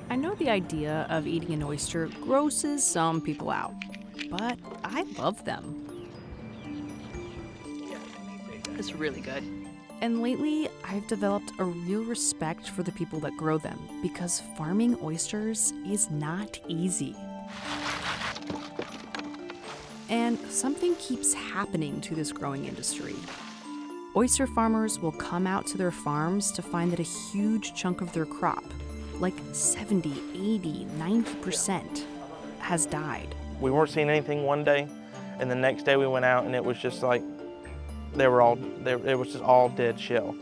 I know the idea of eating an oyster grosses some people out, but I love them. It's really good. And lately, I've developed a real respect for the people that grow them because farming oysters is not easy. And something keeps happening to this growing industry. Oyster farmers will come out to their farms to find that a huge chunk of their crop, like 70, 80, 90%, has died. We weren't seeing anything one day, and the next day we went out and it was just like it was just all dead shell.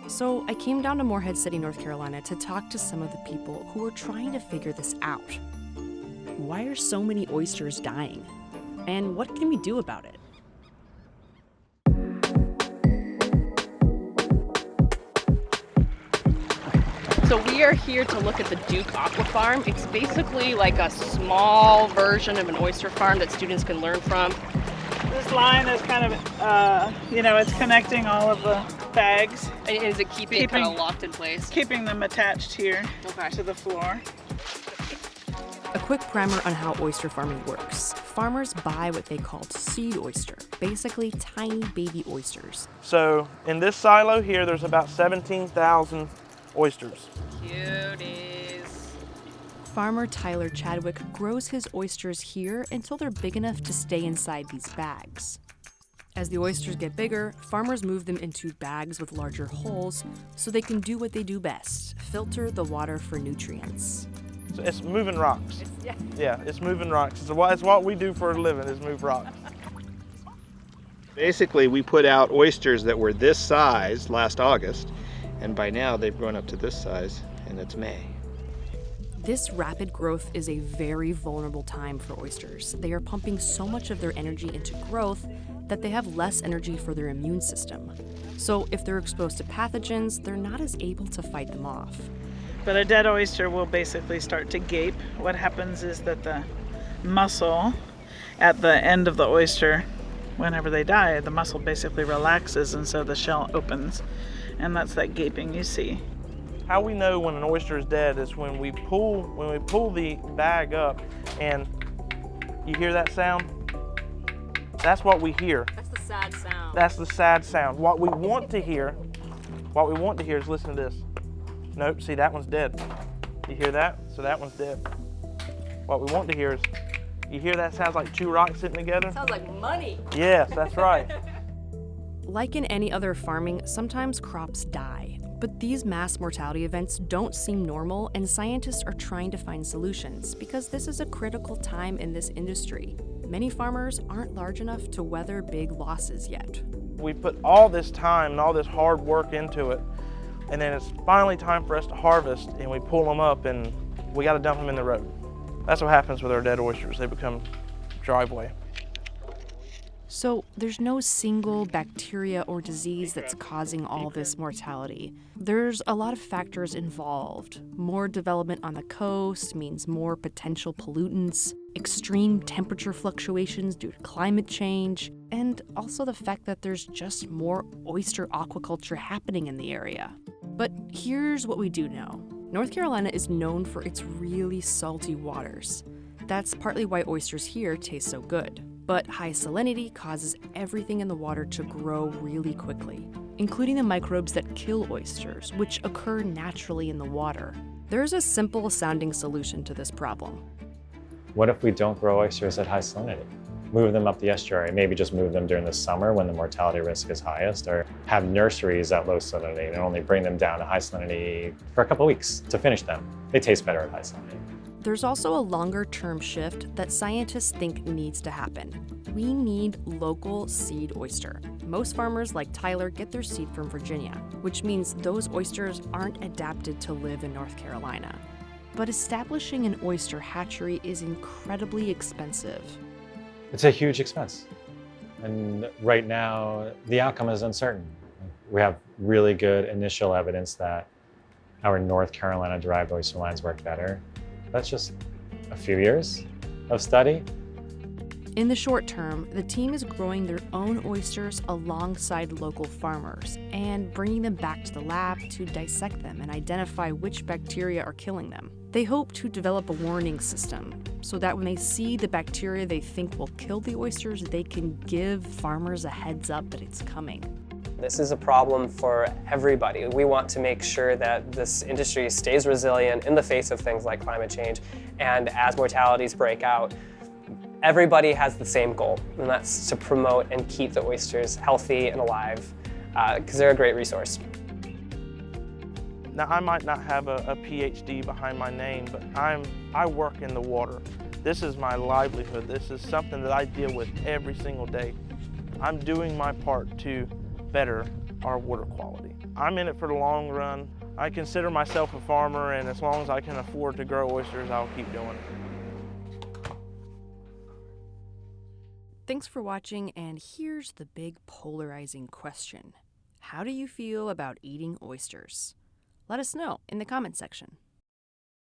So I came down to Morehead City, North Carolina to talk to some of the people who are trying to figure this out. Why are so many oysters dying? And what can we do about it? So we are here to look at the Duke Aqua Farm. It's basically like a small version of an oyster farm that students can learn from. This line is kind of, it's connecting all of the bags, And is it keeping it kind of locked in place? keeping them attached here Okay. to the floor. A quick primer on how oyster farming works. Farmers buy what they call seed oyster, basically tiny baby oysters. So in this silo here, there's about 17,000 oysters. Cuties. Farmer Tyler Chadwick grows his oysters here until they're big enough to stay inside these bags. As the oysters get bigger, farmers move them into bags with larger holes so they can do what they do best, filter the water for nutrients. So it's moving rocks. Yeah. Yeah, it's moving rocks. It's what we do for a living is move rocks. Basically, we put out oysters that were this size last August, and by now they've grown up to this size, and it's May. This rapid growth is a very vulnerable time for oysters. They are pumping so much of their energy into growth that they have less energy for their immune system. So if they're exposed to pathogens, they're not as able to fight them off. But a dead oyster will basically start to gape. What happens is that the muscle at the end of the oyster, whenever they die, the muscle basically relaxes and so the shell opens. And that's that gaping you see. How we know when an oyster is dead is when we pull the bag up and you hear that sound? That's what we hear. That's the sad sound. That's the sad sound. What we want to hear is listen to this. Nope, see that one's dead. You hear that? So that one's dead. What we want to hear is, you hear that sounds like two rocks sitting together? Sounds like money. Yes, that's right. Like in any other farming, sometimes crops die. But these mass mortality events don't seem normal, and scientists are trying to find solutions because this is a critical time in this industry. Many farmers aren't large enough to weather big losses yet. We put all this time and all this hard work into it, and then it's finally time for us to harvest, and we pull them up and we got to dump them in the road. That's what happens with our dead oysters. They become driveway. So there's no single bacteria or disease that's causing all this mortality. There's a lot of factors involved. More development on the coast means more potential pollutants, extreme temperature fluctuations due to climate change, and also the fact that there's just more oyster aquaculture happening in the area. But here's what we do know. North Carolina is known for its really salty waters. That's partly why oysters here taste so good. But high salinity causes everything in the water to grow really quickly, including the microbes that kill oysters, which occur naturally in the water. There's a simple sounding solution to this problem. What if we don't grow oysters at high salinity? Move them up the estuary, maybe just move them during the summer when the mortality risk is highest, or have nurseries at low salinity and only bring them down to high salinity for a couple of weeks to finish them. They taste better at high salinity. There's also a longer-term shift that scientists think needs to happen. We need local seed oyster. Most farmers like Tyler get their seed from Virginia, which means those oysters aren't adapted to live in North Carolina. But establishing an oyster hatchery is incredibly expensive. It's a huge expense. And right now, the outcome is uncertain. We have really good initial evidence that our North Carolina-derived oyster lines work better. That's just a few years of study. In the short term, the team is growing their own oysters alongside local farmers and bringing them back to the lab to dissect them and identify which bacteria are killing them. They hope to develop a warning system so that when they see the bacteria they think will kill the oysters, they can give farmers a heads up that it's coming. This is a problem for everybody. We want to make sure that this industry stays resilient in the face of things like climate change, and as mortalities break out, everybody has the same goal, and that's to promote and keep the oysters healthy and alive, because they're a great resource. Now, I might not have a PhD behind my name, but I work in the water. This is my livelihood. This is something that I deal with every single day. I'm doing my part to better our water quality. I'm in it for the long run. I consider myself a farmer, and as long as I can afford to grow oysters, I'll keep doing it. Thanks for watching, and here's the big polarizing question. How do you feel about eating oysters? Let us know in the comment section.